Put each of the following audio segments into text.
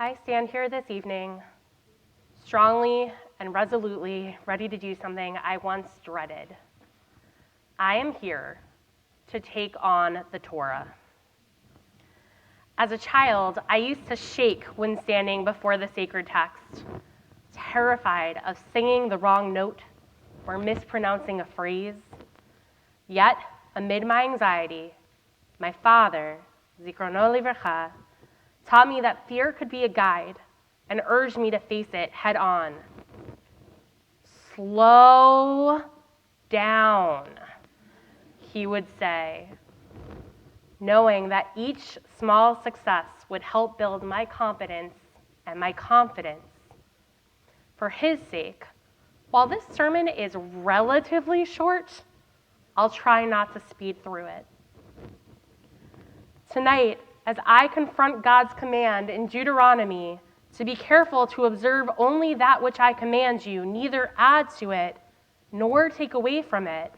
I stand here this evening, strongly and resolutely ready to do something I once dreaded. I am here to take on the Torah. As a child, I used to shake when standing before the sacred text, terrified of singing the wrong note or mispronouncing a phrase. Yet, amid my anxiety, my father, Zikrono Livracha, taught me that fear could be a guide and urged me to face it head on. Slow down, he would say, knowing that each small success would help build my competence and my confidence. For his sake, while this sermon is relatively short, I'll try not to speed through it. Tonight, as I confront God's command in Deuteronomy to be careful to observe only that which I command you, neither add to it nor take away from it,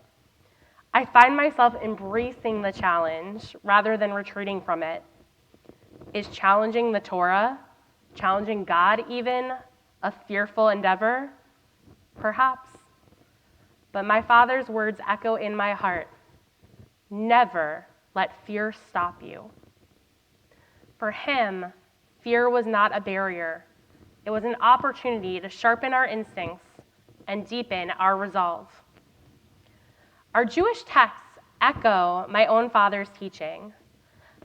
I find myself embracing the challenge rather than retreating from it. Is challenging the Torah, challenging God even, a fearful endeavor? Perhaps. But my Father's words echo in my heart. Never let fear stop you. For him, fear was not a barrier. It was an opportunity to sharpen our instincts and deepen our resolve. Our Jewish texts echo my own father's teaching.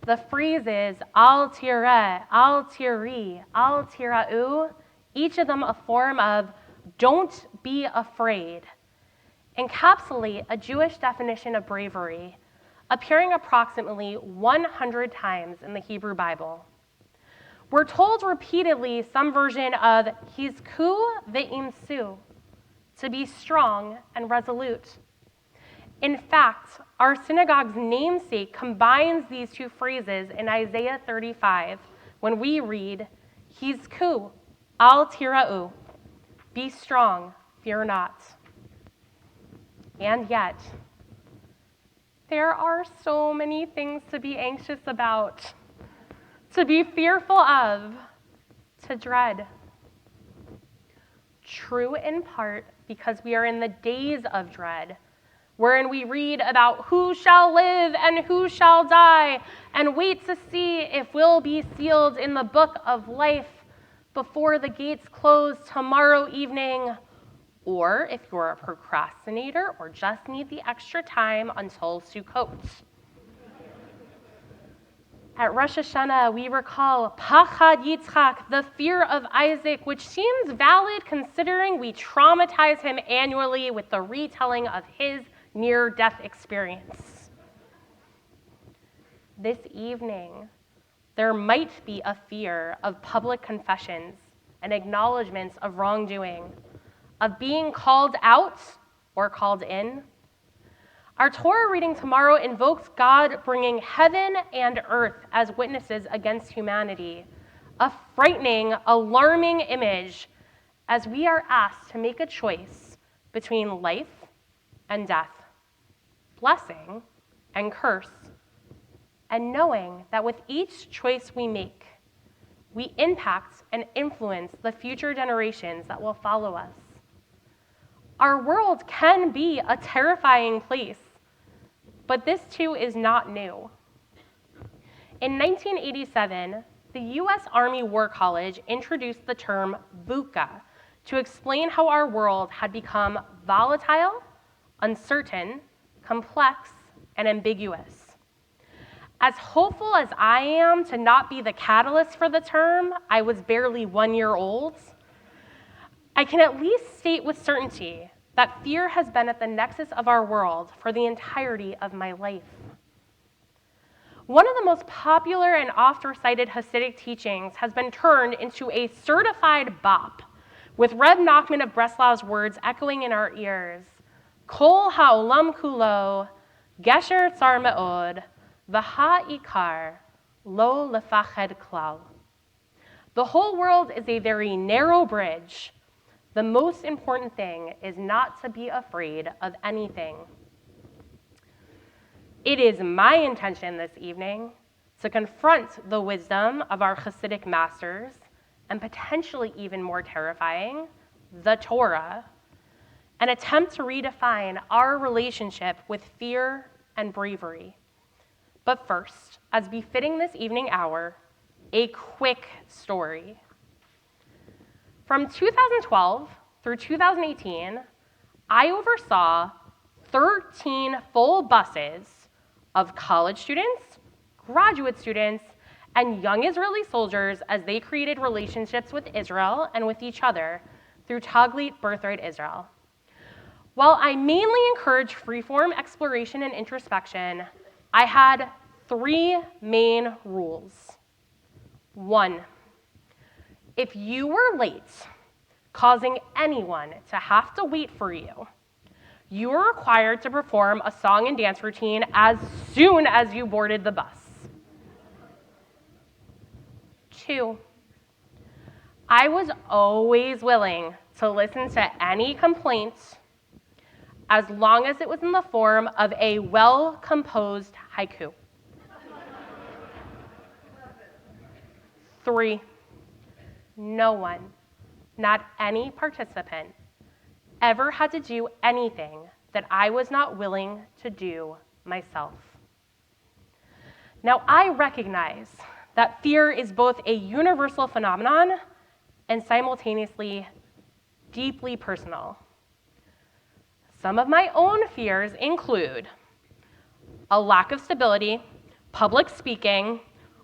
The phrases al tireh, al tiri, al tira'u, each of them a form of don't be afraid, encapsulate a Jewish definition of bravery, appearing approximately 100 times in the Hebrew Bible. We're told repeatedly some version of hizku ve'imsu, to be strong and resolute. In fact, our synagogue's namesake combines these two phrases in Isaiah 35 when we read, hizku al tira'u, be strong, fear not. And yet, there are so many things to be anxious about, to be fearful of, to dread. True in part because we are in the days of dread, wherein we read about who shall live and who shall die, and wait to see if we'll be sealed in the book of life before the gates close tomorrow evening, or if you're a procrastinator or just need the extra time until Sukkot. At Rosh Hashanah, we recall Pachad Yitzchak, the fear of Isaac, which seems valid considering we traumatize him annually with the retelling of his near-death experience. This evening, there might be a fear of public confessions and acknowledgments of wrongdoing, of being called out or called in. Our Torah reading tomorrow invokes God bringing heaven and earth as witnesses against humanity, a frightening, alarming image as we are asked to make a choice between life and death, blessing and curse, and knowing that with each choice we make, we impact and influence the future generations that will follow us. Our world can be a terrifying place, but this too is not new. In 1987, the U.S. Army War College introduced the term VUCA to explain how our world had become volatile, uncertain, complex, and ambiguous. As hopeful as I am to not be the catalyst for the term, I was barely 1 year old, I can at least state with certainty that fear has been at the nexus of our world for the entirety of my life. One of the most popular and oft-recited Hasidic teachings has been turned into a certified bop, with Reb Nachman of Breslav's words echoing in our ears, Kol ha'olam kulo, gesher tsar me'od, v'ha'ikar, lo lefached klal. The whole world is a very narrow bridge. The most important thing is not to be afraid of anything. It is my intention this evening to confront the wisdom of our Hasidic masters and potentially even more terrifying, the Torah, an attempt to redefine our relationship with fear and bravery. But first, as befitting this evening hour, a quick story. From 2012 through 2018, I oversaw 13 full buses of college students, graduate students, and young Israeli soldiers as they created relationships with Israel and with each other through Taglit Birthright Israel. While I mainly encourage freeform exploration and introspection, I had 3 main rules. 1, if you were late, causing anyone to have to wait for you, you were required to perform a song and dance routine as soon as you boarded the bus. 2, I was always willing to listen to any complaints as long as it was in the form of a well-composed haiku. 3, no one, not any participant, ever had to do anything that I was not willing to do myself. Now, I recognize that fear is both a universal phenomenon and simultaneously deeply personal. Some of my own fears include a lack of stability, public speaking,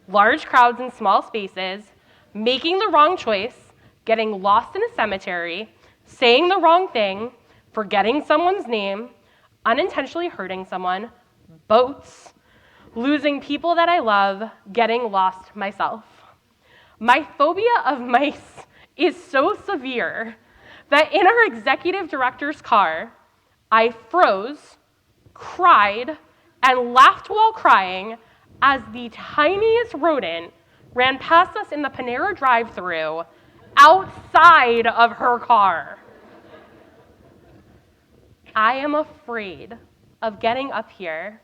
large crowds in small spaces, making the wrong choice, getting lost in a cemetery, saying the wrong thing, forgetting someone's name, unintentionally hurting someone, boats, losing people that I love, getting lost myself. My phobia of mice is so severe that in our executive director's car, I froze, cried, and laughed while crying as the tiniest rodent ran past us in the Panera drive-thru outside of her car. I am afraid of getting up here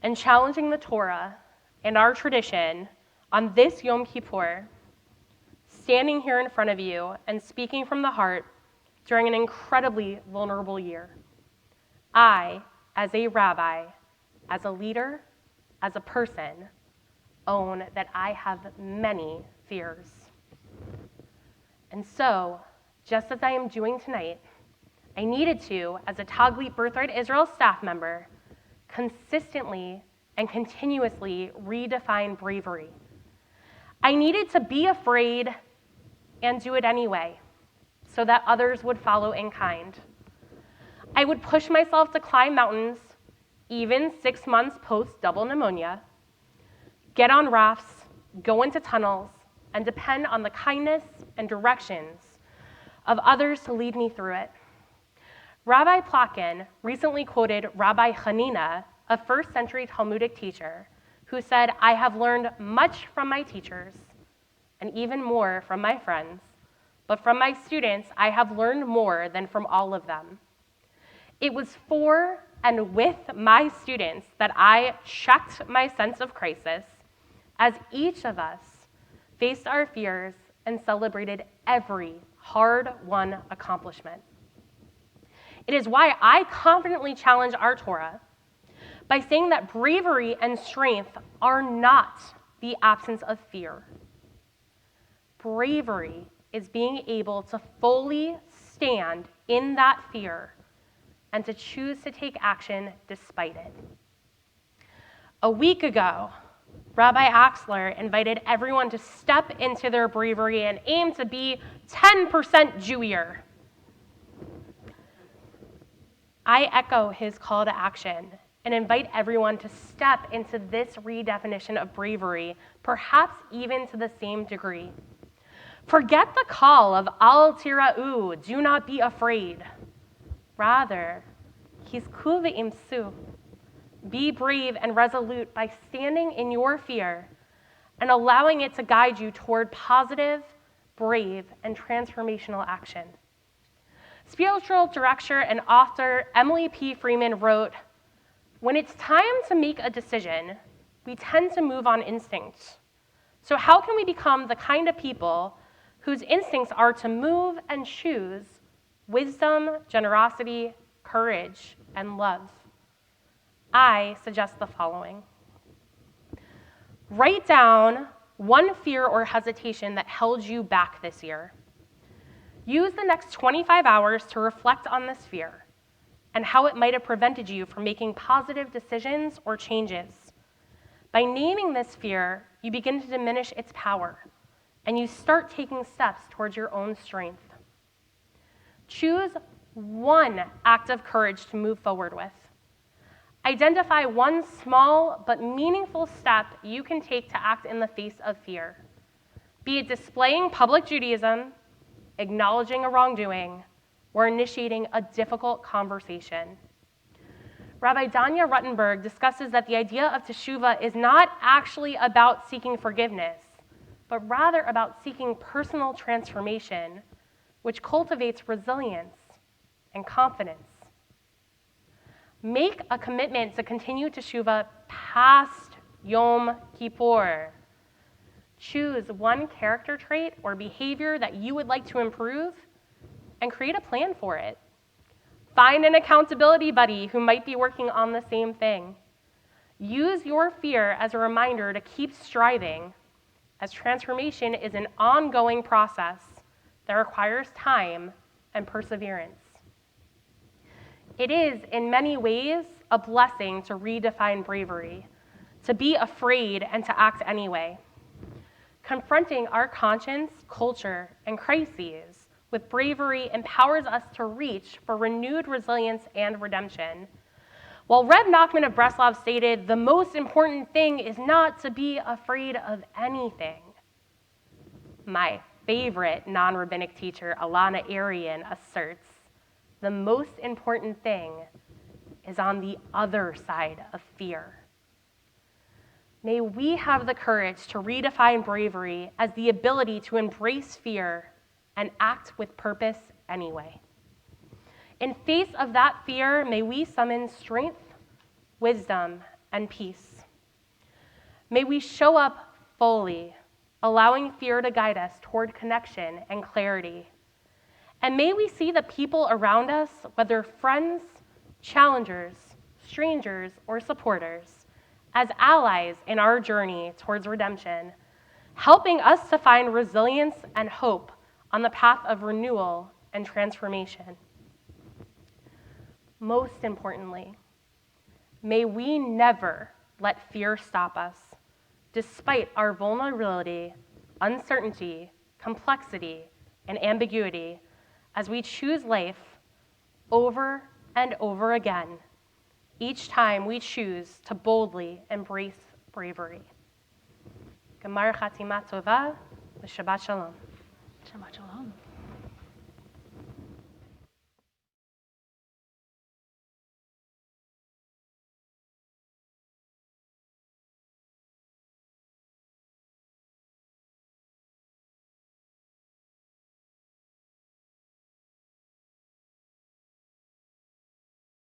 and challenging the Torah and our tradition on this Yom Kippur, standing here in front of you and speaking from the heart during an incredibly vulnerable year. I, as a rabbi, as a leader, as a person, own that I have many fears. And so, just as I am doing tonight, I needed to, as a Taglit Birthright Israel staff member, consistently and continuously redefine bravery. I needed to be afraid and do it anyway, so that others would follow in kind. I would push myself to climb mountains, even 6 months post double pneumonia, get on rafts, go into tunnels, and depend on the kindness and directions of others to lead me through it. Rabbi Plotkin recently quoted Rabbi Hanina, a first-century Talmudic teacher, who said, "I have learned much from my teachers, and even more from my friends, but from my students, I have learned more than from all of them." It was for and with my students that I checked my sense of crisis, as each of us faced our fears and celebrated every hard-won accomplishment. It is why I confidently challenge our Torah by saying that bravery and strength are not the absence of fear. Bravery is being able to fully stand in that fear and to choose to take action despite it. A week ago, Rabbi Axler invited everyone to step into their bravery and aim to be 10% Jewier. I echo his call to action and invite everyone to step into this redefinition of bravery, perhaps even to the same degree. Forget the call of al tira'u, do not be afraid. Rather, hisku ve'imsu, be brave and resolute by standing in your fear and allowing it to guide you toward positive, brave, and transformational action. Spiritual director and author Emily P. Freeman wrote, "When it's time to make a decision, we tend to move on instinct. So how can we become the kind of people whose instincts are to move and choose wisdom, generosity, courage, and love? I suggest the following. Write down one fear or hesitation that held you back this year. Use the next 25 hours to reflect on this fear and how it might have prevented you from making positive decisions or changes. By naming this fear, you begin to diminish its power, and you start taking steps towards your own strength. Choose one act of courage to move forward with. Identify one small but meaningful step you can take to act in the face of fear, be it displaying public Judaism, acknowledging a wrongdoing, or initiating a difficult conversation. Rabbi Danya Ruttenberg discusses that the idea of teshuvah is not actually about seeking forgiveness, but rather about seeking personal transformation, which cultivates resilience and confidence. Make a commitment to continue teshuvah past Yom Kippur. Choose one character trait or behavior that you would like to improve and create a plan for it. Find an accountability buddy who might be working on the same thing. Use your fear as a reminder to keep striving, as transformation is an ongoing process that requires time and perseverance. It is, in many ways, a blessing to redefine bravery, to be afraid and to act anyway. Confronting our conscience, culture, and crises with bravery empowers us to reach for renewed resilience and redemption. While Reb Nachman of Breslov stated, the most important thing is not to be afraid of anything. My favorite non-rabbinic teacher, Alana Arian, asserts, the most important thing is on the other side of fear. May we have the courage to redefine bravery as the ability to embrace fear and act with purpose anyway. In face of that fear, may we summon strength, wisdom, and peace. May we show up fully, allowing fear to guide us toward connection and clarity. And may we see the people around us, whether friends, challengers, strangers, or supporters, as allies in our journey towards redemption, helping us to find resilience and hope on the path of renewal and transformation. Most importantly, may we never let fear stop us, despite our vulnerability, uncertainty, complexity, and ambiguity, as we choose life over and over again, each time we choose to boldly embrace bravery. Gemar Chatima Tova, Shabbat Shalom. Shabbat Shalom.